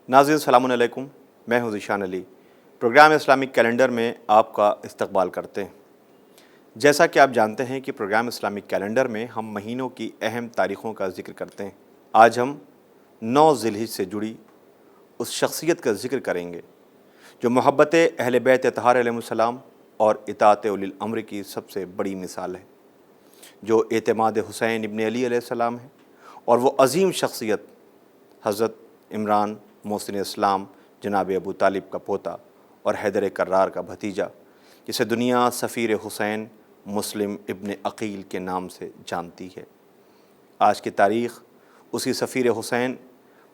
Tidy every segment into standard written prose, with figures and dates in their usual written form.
ناظرین السلام علیکم، میں ہوں ذیشان علی۔ پروگرام اسلامک کیلنڈر میں آپ کا استقبال کرتے ہیں۔ جیسا کہ آپ جانتے ہیں کہ پروگرام اسلامک کیلنڈر میں ہم مہینوں کی اہم تاریخوں کا ذکر کرتے ہیں۔ آج ہم 9 ذی الحجہ سے جڑی اس شخصیت کا ذکر کریں گے جو محبت اہل بیت اطہار علیہ السلام اور اطاعت اولی الامر کی سب سے بڑی مثال ہے، جو اعتماد حسین ابن علی علیہ السلام ہے، اور وہ عظیم شخصیت حضرت عمران محسن اسلام جناب ابو طالب کا پوتا اور حیدر کرار کا بھتیجا، جسے دنیا سفیر حسین مسلم ابن عقیل کے نام سے جانتی ہے۔ آج کی تاریخ اسی سفیر حسین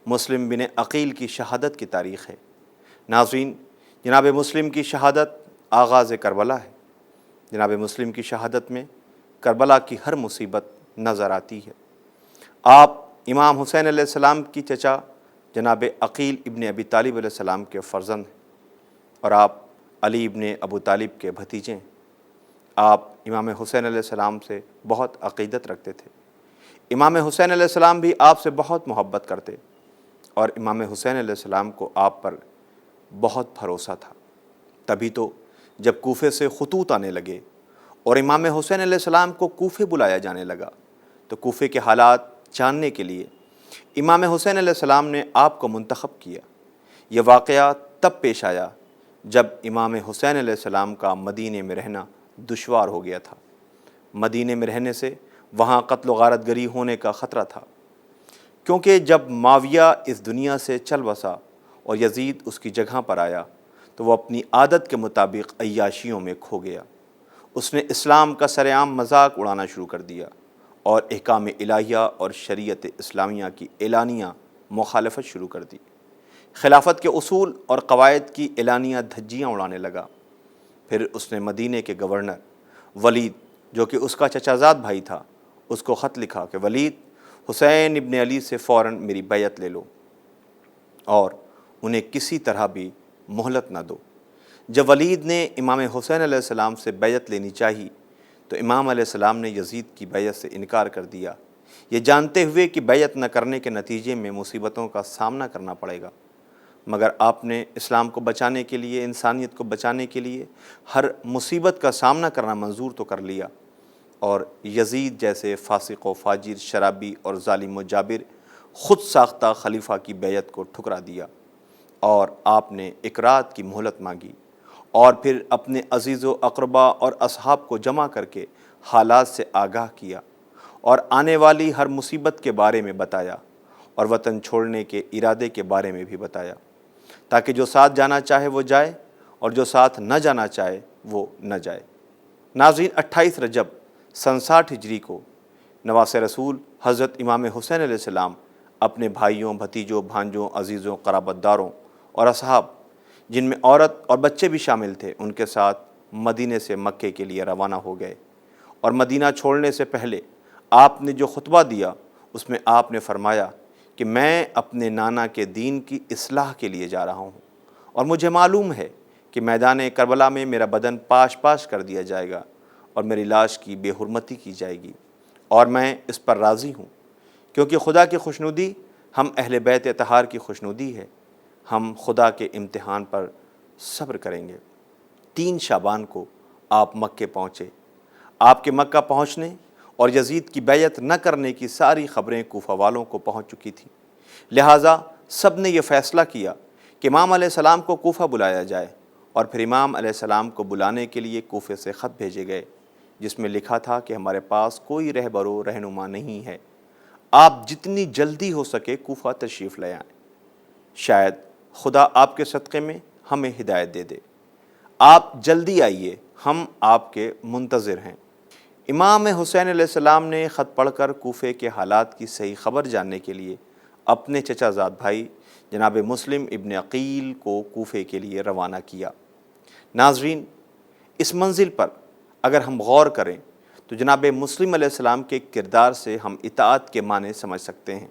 مسلم بن عقیل کی شہادت کی تاریخ ہے۔ ناظرین، جناب مسلم کی شہادت آغاز کربلا ہے۔ جناب مسلم کی شہادت میں کربلا کی ہر مصیبت نظر آتی ہے۔ آپ امام حسین علیہ السلام کی چچا جناب عقیل ابن ابی طالب علیہ السلام کے فرزند ہیں، اور آپ علی ابن ابو طالب کے بھتیجے ہیں۔ آپ امام حسین علیہ السلام سے بہت عقیدت رکھتے تھے۔ امام حسین علیہ السلام بھی آپ سے بہت محبت کرتے، اور امام حسین علیہ السلام کو آپ پر بہت بھروسہ تھا۔ تبھی تو جب کوفے سے خطوط آنے لگے اور امام حسین علیہ السلام کو کوفے بلایا جانے لگا، تو کوفے کے حالات جاننے کے لیے امام حسین علیہ السلام نے آپ کو منتخب کیا۔ یہ واقعہ تب پیش آیا جب امام حسین علیہ السلام کا مدینے میں رہنا دشوار ہو گیا تھا۔ مدینے میں رہنے سے وہاں قتل و غارت گری ہونے کا خطرہ تھا، کیونکہ جب معاویہ اس دنیا سے چل بسا اور یزید اس کی جگہ پر آیا تو وہ اپنی عادت کے مطابق عیاشیوں میں کھو گیا۔ اس نے اسلام کا سر عام مذاق اڑانا شروع کر دیا اور احکام الہیہ اور شریعت اسلامیہ کی اعلانیہ مخالفت شروع کر دی۔ خلافت کے اصول اور قواعد کی اعلانیہ دھجیاں اڑانے لگا۔ پھر اس نے مدینے کے گورنر ولید، جو کہ اس کا چچا زاد بھائی تھا، اس کو خط لکھا کہ ولید، حسین ابن علی سے فوراً میری بیعت لے لو اور انہیں کسی طرح بھی مہلت نہ دو۔ جب ولید نے امام حسین علیہ السلام سے بیعت لینی چاہی تو امام علیہ السلام نے یزید کی بیعت سے انکار کر دیا، یہ جانتے ہوئے کہ بیعت نہ کرنے کے نتیجے میں مصیبتوں کا سامنا کرنا پڑے گا، مگر آپ نے اسلام کو بچانے کے لیے، انسانیت کو بچانے کے لیے ہر مصیبت کا سامنا کرنا منظور تو کر لیا، اور یزید جیسے فاسق و فاجر، شرابی اور ظالم و جابر خود ساختہ خلیفہ کی بیعت کو ٹھکرا دیا، اور آپ نے اقرات کی مہلت مانگی، اور پھر اپنے عزیز و اقربا اور اصحاب کو جمع کر کے حالات سے آگاہ کیا اور آنے والی ہر مصیبت کے بارے میں بتایا، اور وطن چھوڑنے کے ارادے کے بارے میں بھی بتایا، تاکہ جو ساتھ جانا چاہے وہ جائے اور جو ساتھ نہ جانا چاہے وہ نہ جائے۔ ناظرین، 28 رجب سن 60 ہجری کو نواس رسول حضرت امام حسین علیہ السلام اپنے بھائیوں، بھتیجوں، بھانجوں، عزیزوں، قرابت داروں اور اصحاب، جن میں عورت اور بچے بھی شامل تھے، ان کے ساتھ مدینے سے مکے کے لیے روانہ ہو گئے۔ اور مدینہ چھوڑنے سے پہلے آپ نے جو خطبہ دیا اس میں آپ نے فرمایا کہ میں اپنے نانا کے دین کی اصلاح کے لیے جا رہا ہوں، اور مجھے معلوم ہے کہ میدان کربلا میں میرا بدن پاش پاش کر دیا جائے گا اور میری لاش کی بے حرمتی کی جائے گی، اور میں اس پر راضی ہوں، کیونکہ خدا کی خوشنودی ہم اہل بیت اطہار کی خوشنودی ہے۔ ہم خدا کے امتحان پر صبر کریں گے۔ 3 شعبان کو آپ مکے پہنچے۔ آپ کے مکہ پہنچنے اور یزید کی بیعت نہ کرنے کی ساری خبریں کوفہ والوں کو پہنچ چکی تھیں، لہٰذا سب نے یہ فیصلہ کیا کہ امام علیہ السلام کو کوفہ بلایا جائے، اور پھر امام علیہ السلام کو بلانے کے لیے کوفے سے خط بھیجے گئے، جس میں لکھا تھا کہ ہمارے پاس کوئی رہبر و رہنما نہیں ہے، آپ جتنی جلدی ہو سکے کوفہ تشریف لے آئیں، شاید خدا آپ کے صدقے میں ہمیں ہدایت دے دے۔ آپ جلدی آئیے، ہم آپ کے منتظر ہیں۔ امام حسین علیہ السلام نے خط پڑھ کر کوفے کے حالات کی صحیح خبر جاننے کے لیے اپنے چچا زاد بھائی جناب مسلم ابن عقیل کو کوفے کے لیے روانہ کیا۔ ناظرین، اس منزل پر اگر ہم غور کریں تو جناب مسلم علیہ السلام کے کردار سے ہم اطاعت کے معنی سمجھ سکتے ہیں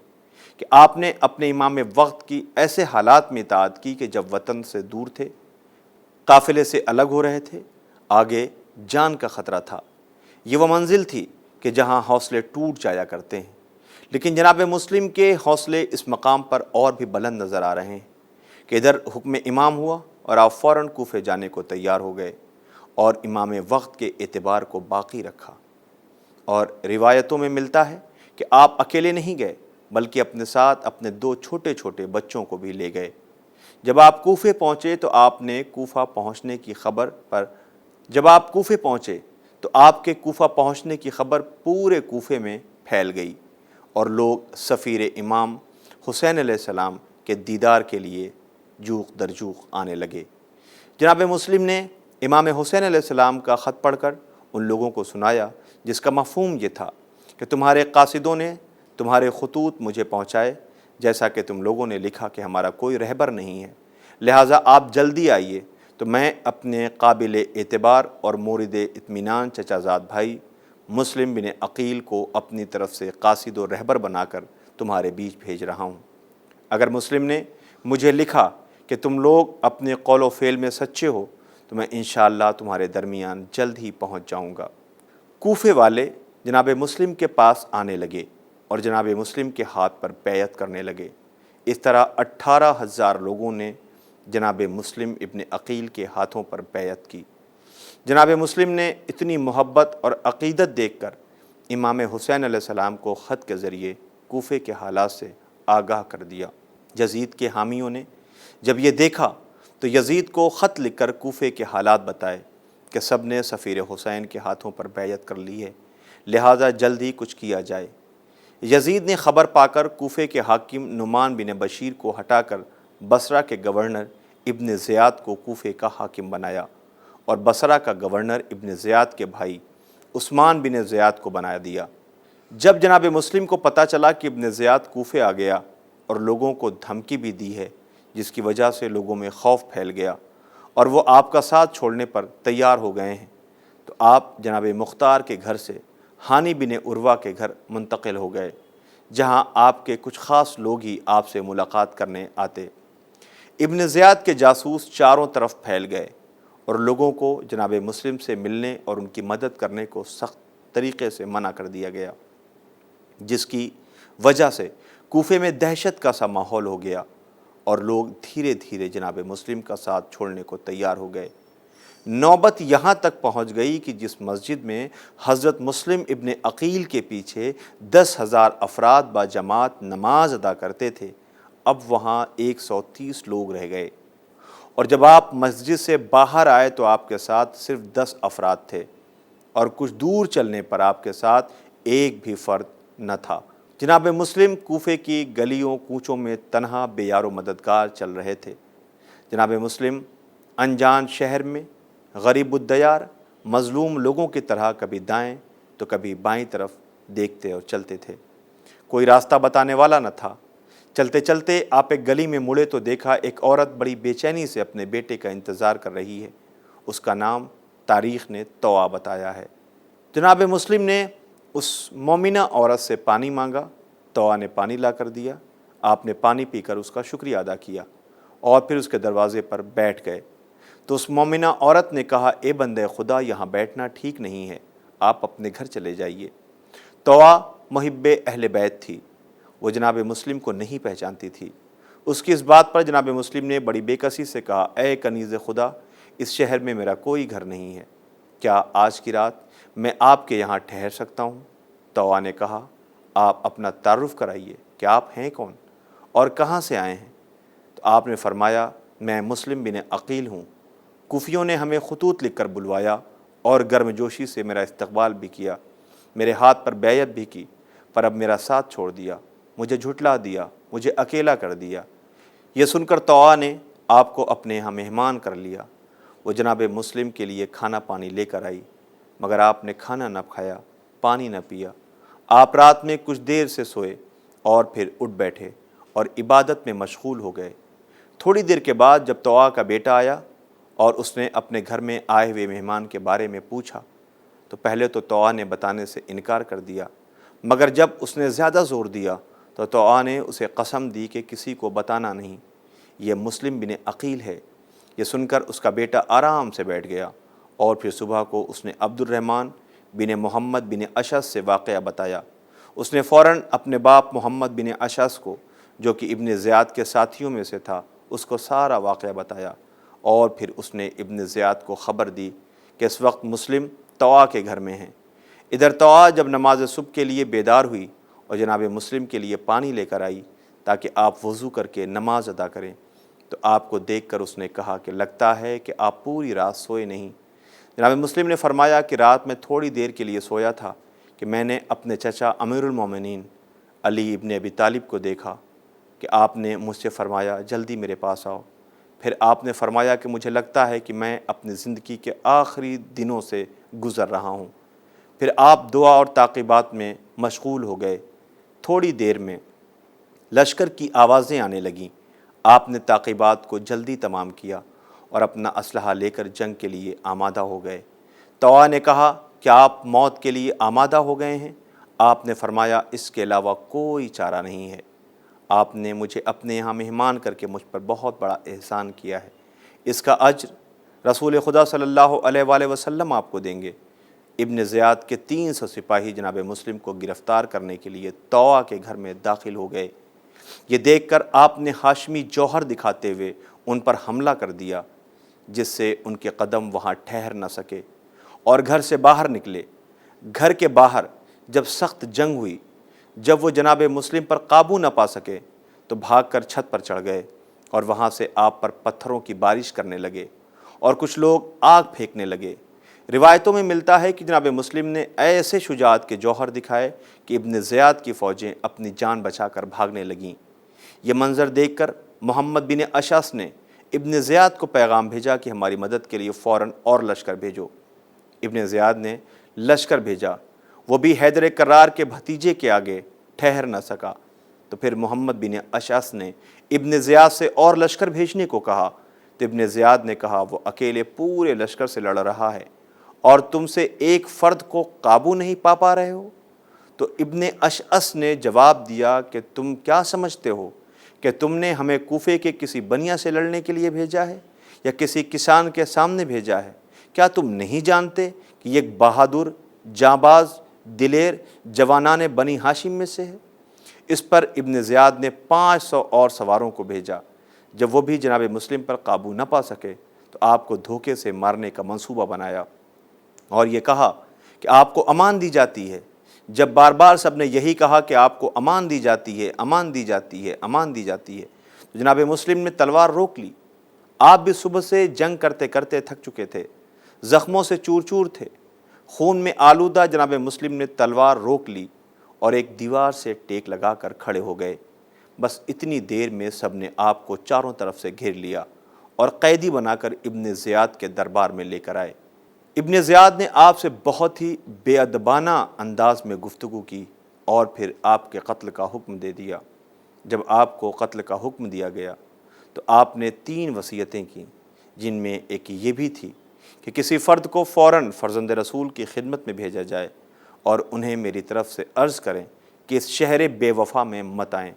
کہ آپ نے اپنے امام وقت کی ایسے حالات میں اطاعت کی کہ جب وطن سے دور تھے، قافلے سے الگ ہو رہے تھے، آگے جان کا خطرہ تھا۔ یہ وہ منزل تھی کہ جہاں حوصلے ٹوٹ جایا کرتے ہیں، لیکن جناب مسلم کے حوصلے اس مقام پر اور بھی بلند نظر آ رہے ہیں، کہ ادھر حکم امام ہوا اور آپ فوراً کوفے جانے کو تیار ہو گئے اور امام وقت کے اعتبار کو باقی رکھا۔ اور روایتوں میں ملتا ہے کہ آپ اکیلے نہیں گئے بلکہ اپنے ساتھ اپنے 2 چھوٹے چھوٹے بچوں کو بھی لے گئے۔ جب آپ کوفے پہنچے تو آپ کے کوفہ پہنچنے کی خبر پورے کوفے میں پھیل گئی اور لوگ سفیر امام حسین علیہ السلام کے دیدار کے لیے جوق در جوق آنے لگے۔ جناب مسلم نے امام حسین علیہ السلام کا خط پڑھ کر ان لوگوں کو سنایا، جس کا مفہوم یہ تھا کہ تمہارے قاصدوں نے تمہارے خطوط مجھے پہنچائے، جیسا کہ تم لوگوں نے لکھا کہ ہمارا کوئی رہبر نہیں ہے، لہٰذا آپ جلدی آئیے تو میں اپنے قابل اعتبار اور مورد اطمینان چچا زاد بھائی مسلم بن عقیل کو اپنی طرف سے قاصد و رہبر بنا کر تمہارے بیچ بھیج رہا ہوں۔ اگر مسلم نے مجھے لکھا کہ تم لوگ اپنے قول و فعل میں سچے ہو تو میں انشاءاللہ تمہارے درمیان جلد ہی پہنچ جاؤں گا۔ کوفے والے جناب مسلم کے پاس آنے لگے اور جناب مسلم کے ہاتھ پر بیعت کرنے لگے۔ اس طرح 18,000 لوگوں نے جناب مسلم ابن عقیل کے ہاتھوں پر بیعت کی۔ جناب مسلم نے اتنی محبت اور عقیدت دیکھ کر امام حسین علیہ السلام کو خط کے ذریعے کوفے کے حالات سے آگاہ کر دیا۔ یزید کے حامیوں نے جب یہ دیکھا تو یزید کو خط لکھ کر کوفے کے حالات بتائے کہ سب نے سفیر حسین کے ہاتھوں پر بیعت کر لی ہے، لہٰذا جلد ہی کچھ کیا جائے۔ یزید نے خبر پا کر کوفے کے حاکم نعمان بن بشیر کو ہٹا کر بصرہ کے گورنر ابن زیاد کو کوفے کا حاکم بنایا اور بصرہ کا گورنر ابن زیاد کے بھائی عثمان بن زیاد کو بنا دیا۔ جب جناب مسلم کو پتہ چلا کہ ابن زیاد کوفے آ گیا اور لوگوں کو دھمکی بھی دی ہے، جس کی وجہ سے لوگوں میں خوف پھیل گیا اور وہ آپ کا ساتھ چھوڑنے پر تیار ہو گئے ہیں، تو آپ جناب مختار کے گھر سے ہانی بن عروہ کے گھر منتقل ہو گئے، جہاں آپ کے کچھ خاص لوگ ہی آپ سے ملاقات کرنے آتے۔ ابن زیاد کے جاسوس چاروں طرف پھیل گئے اور لوگوں کو جناب مسلم سے ملنے اور ان کی مدد کرنے کو سخت طریقے سے منع کر دیا گیا، جس کی وجہ سے کوفے میں دہشت کا سا ماحول ہو گیا اور لوگ دھیرے دھیرے جناب مسلم کا ساتھ چھوڑنے کو تیار ہو گئے۔ نوبت یہاں تک پہنچ گئی کہ جس مسجد میں حضرت مسلم ابن عقیل کے پیچھے 10,000 افراد با جماعت نماز ادا کرتے تھے، اب وہاں 130 لوگ رہ گئے، اور جب آپ مسجد سے باہر آئے تو آپ کے ساتھ صرف 10 افراد تھے اور کچھ دور چلنے پر آپ کے ساتھ ایک بھی فرد نہ تھا۔ جناب مسلم کوفے کی گلیوں کوچوں میں تنہا بے یار و مددگار چل رہے تھے۔ جناب مسلم انجان شہر میں غریب الدیار مظلوم لوگوں کی طرح کبھی دائیں تو کبھی بائیں طرف دیکھتے اور چلتے تھے۔ کوئی راستہ بتانے والا نہ تھا۔ چلتے چلتے آپ ایک گلی میں مڑے تو دیکھا ایک عورت بڑی بے چینی سے اپنے بیٹے کا انتظار کر رہی ہے۔ اس کا نام تاریخ نے طوع بتایا ہے۔ جناب مسلم نے اس مومنہ عورت سے پانی مانگا، طوع نے پانی لا کر دیا۔ آپ نے پانی پی کر اس کا شکریہ ادا کیا اور پھر اس کے دروازے پر بیٹھ گئے تو اس مومنہ عورت نے کہا، اے بندے خدا، یہاں بیٹھنا ٹھیک نہیں ہے، آپ اپنے گھر چلے جائیے۔ طوع محب اہل بیت تھی، وہ جناب مسلم کو نہیں پہچانتی تھی۔ اس کی اس بات پر جناب مسلم نے بڑی بے کسی سے کہا، اے کنیز خدا، اس شہر میں میرا کوئی گھر نہیں ہے، کیا آج کی رات میں آپ کے یہاں ٹھہر سکتا ہوں؟ طوع نے کہا، آپ اپنا تعارف کرائیے کہ آپ ہیں کون اور کہاں سے آئے ہیں؟ تو آپ نے فرمایا، میں مسلم بن عقیل ہوں۔ کوفیوں نے ہمیں خطوط لکھ کر بلوایا اور گرم جوشی سے میرا استقبال بھی کیا، میرے ہاتھ پر بیعت بھی کی، پر اب میرا ساتھ چھوڑ دیا، مجھے جھٹلا دیا، مجھے اکیلا کر دیا۔ یہ سن کر طوع نے آپ کو اپنے یہاں مہمان کر لیا۔ وہ جناب مسلم کے لیے کھانا پانی لے کر آئی، مگر آپ نے کھانا نہ کھایا، پانی نہ پیا۔ آپ رات میں کچھ دیر سے سوئے اور پھر اٹھ بیٹھے اور عبادت میں مشغول ہو گئے۔ تھوڑی دیر کے بعد جب طوع کا بیٹا آیا اور اس نے اپنے گھر میں آئے ہوئے مہمان کے بارے میں پوچھا تو پہلے تو طوع نے بتانے سے انکار کر دیا، مگر جب اس نے زیادہ زور دیا تو طوع نے اسے قسم دی کہ کسی کو بتانا نہیں، یہ مسلم بن عقیل ہے۔ یہ سن کر اس کا بیٹا آرام سے بیٹھ گیا اور پھر صبح کو اس نے عبد الرحمن بن محمد بن اشعث سے واقعہ بتایا۔ اس نے فوراً اپنے باپ محمد بن اشعث کو، جو کہ ابن زیاد کے ساتھیوں میں سے تھا، اس کو سارا واقعہ بتایا، اور پھر اس نے ابن زیاد کو خبر دی کہ اس وقت مسلم طوا کے گھر میں ہیں۔ ادھر طوا جب نماز صبح کے لیے بیدار ہوئی اور جناب مسلم کے لیے پانی لے کر آئی تاکہ آپ وضو کر کے نماز ادا کریں، تو آپ کو دیکھ کر اس نے کہا کہ لگتا ہے کہ آپ پوری رات سوئے نہیں۔ جناب مسلم نے فرمایا کہ رات میں تھوڑی دیر کے لیے سویا تھا کہ میں نے اپنے چچا امیر المومنین علی ابن ابی طالب کو دیکھا کہ آپ نے مجھ سے فرمایا جلدی میرے پاس آؤ۔ پھر آپ نے فرمایا کہ مجھے لگتا ہے کہ میں اپنی زندگی کے آخری دنوں سے گزر رہا ہوں۔ پھر آپ دعا اور تعقیبات میں مشغول ہو گئے۔ تھوڑی دیر میں لشکر کی آوازیں آنے لگیں۔ آپ نے تعقیبات کو جلدی تمام کیا اور اپنا اسلحہ لے کر جنگ کے لیے آمادہ ہو گئے۔ طوا نے کہا کہ آپ موت کے لیے آمادہ ہو گئے ہیں؟ آپ نے فرمایا اس کے علاوہ کوئی چارہ نہیں ہے۔ آپ نے مجھے اپنے یہاں مہمان کر کے مجھ پر بہت بڑا احسان کیا ہے، اس کا اجر رسول خدا صلی اللہ علیہ وآلہ وسلم آپ کو دیں گے۔ ابن زیاد کے 300 سپاہی جناب مسلم کو گرفتار کرنے کے لیے طوا کے گھر میں داخل ہو گئے۔ یہ دیکھ کر آپ نے ہاشمی جوہر دکھاتے ہوئے ان پر حملہ کر دیا، جس سے ان کے قدم وہاں ٹھہر نہ سکے اور گھر سے باہر نکلے۔ گھر کے باہر جب سخت جنگ ہوئی، جب وہ جناب مسلم پر قابو نہ پا سکے تو بھاگ کر چھت پر چڑھ گئے اور وہاں سے آپ پر پتھروں کی بارش کرنے لگے اور کچھ لوگ آگ پھینکنے لگے۔ روایتوں میں ملتا ہے کہ جناب مسلم نے ایسے شجاعت کے جوہر دکھائے کہ ابن زیاد کی فوجیں اپنی جان بچا کر بھاگنے لگیں۔ یہ منظر دیکھ کر محمد بن اشعث نے ابن زیاد کو پیغام بھیجا کہ ہماری مدد کے لیے فوراً اور لشکر بھیجو۔ ابن زیاد نے لشکر بھیجا، وہ بھی حیدر کرار کے بھتیجے کے آگے ٹھہر نہ سکا۔ تو پھر محمد بن اشعث نے ابن زیاد سے اور لشکر بھیجنے کو کہا، تو ابن زیاد نے کہا وہ اکیلے پورے لشکر سے لڑ رہا ہے اور تم سے ایک فرد کو قابو نہیں پا رہے ہو۔ تو ابن اشعث نے جواب دیا کہ تم کیا سمجھتے ہو کہ تم نے ہمیں کوفے کے کسی بنیا سے لڑنے کے لیے بھیجا ہے یا کسی کسان کے سامنے بھیجا ہے؟ کیا تم نہیں جانتے کہ یہ ایک بہادر، جانباز، دلیر جوانان بنی ہاشم میں سے ہے؟ اس پر ابن زیاد نے 500 اور سواروں کو بھیجا۔ جب وہ بھی جناب مسلم پر قابو نہ پا سکے تو آپ کو دھوکے سے مارنے کا منصوبہ بنایا اور یہ کہا کہ آپ کو امان دی جاتی ہے۔ جب بار بار سب نے یہی کہا کہ آپ کو امان دی جاتی ہے، امان دی جاتی ہے، امان دی جاتی ہے، تو جناب مسلم نے تلوار روک لی۔ آپ بھی صبح سے جنگ کرتے کرتے تھک چکے تھے، زخموں سے چور چور تھے۔ خون میں آلودہ جناب مسلم نے تلوار روک لی اور ایک دیوار سے ٹیک لگا کر کھڑے ہو گئے۔ بس اتنی دیر میں سب نے آپ کو چاروں طرف سے گھیر لیا اور قیدی بنا کر ابن زیاد کے دربار میں لے کر آئے۔ ابن زیاد نے آپ سے بہت ہی بے ادبانہ انداز میں گفتگو کی اور پھر آپ کے قتل کا حکم دے دیا۔ جب آپ کو قتل کا حکم دیا گیا تو آپ نے 3 وصیتیں کیں، جن میں ایک یہ بھی تھی کہ کسی فرد کو فوراً فرزند رسول کی خدمت میں بھیجا جائے اور انہیں میری طرف سے عرض کریں کہ اس شہر بے وفا میں مت آئیں،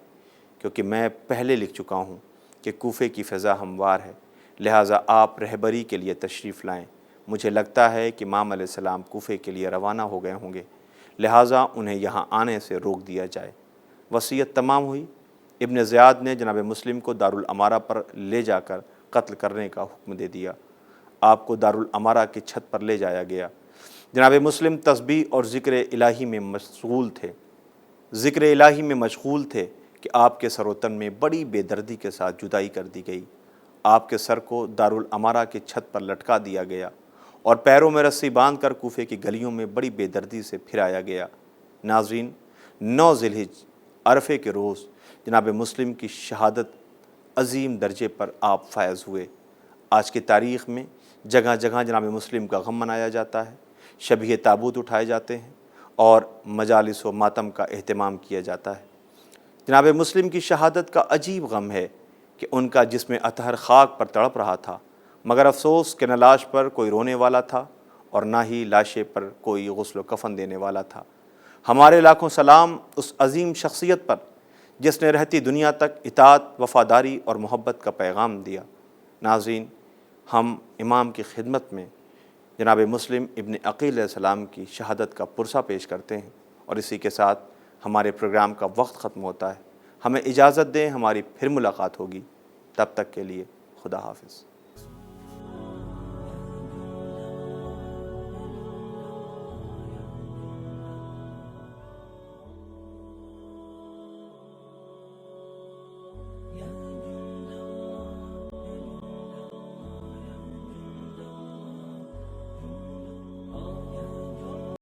کیونکہ میں پہلے لکھ چکا ہوں کہ کوفے کی فضا ہموار ہے، لہٰذا آپ رہبری کے لیے تشریف لائیں۔ مجھے لگتا ہے کہ امام علیہ السلام کوفے کے لیے روانہ ہو گئے ہوں گے، لہٰذا انہیں یہاں آنے سے روک دیا جائے۔ وصیت تمام ہوئی۔ ابن زیاد نے جناب مسلم کو دارالامارہ پر لے جا کر قتل کرنے کا حکم دے دیا۔ آپ کو دارالامارہ کی چھت پر لے جایا گیا۔ جناب مسلم تسبیح اور ذکر الہی میں مشغول تھے۔ ذکر الہی میں مشغول تھے کہ آپ کے سر و تن میں بڑی بے دردی کے ساتھ جدائی کر دی گئی۔ آپ کے سر کو دارالامارہ کی چھت پر لٹکا دیا گیا اور پیروں میں رسی باندھ کر کوفے کی گلیوں میں بڑی بے دردی سے پھرایا گیا۔ ناظرین، 9 ذی الحجہ عرفے کے روز جناب مسلم کی شہادت عظیم درجے پر آپ فائز ہوئے۔ آج کی تاریخ میں جگہ جگہ جناب مسلم کا غم منایا جاتا ہے، شبیہ تابوت اٹھائے جاتے ہیں اور مجالس و ماتم کا اہتمام کیا جاتا ہے۔ جناب مسلم کی شہادت کا عجیب غم ہے کہ ان کا جسم اطہر خاک پر تڑپ رہا تھا، مگر افسوس کہ نہ لاش پر کوئی رونے والا تھا اور نہ ہی لاشے پر کوئی غسل و کفن دینے والا تھا۔ ہمارے لاکھوں سلام اس عظیم شخصیت پر جس نے رہتی دنیا تک اطاعت، وفاداری اور محبت کا پیغام دیا۔ ناظرین، ہم امام کی خدمت میں جناب مسلم ابن عقیل علیہ السلام کی شہادت کا پرسہ پیش کرتے ہیں اور اسی کے ساتھ ہمارے پروگرام کا وقت ختم ہوتا ہے۔ ہمیں اجازت دیں، ہماری پھر ملاقات ہوگی۔ تب تک کے لیے خدا حافظ.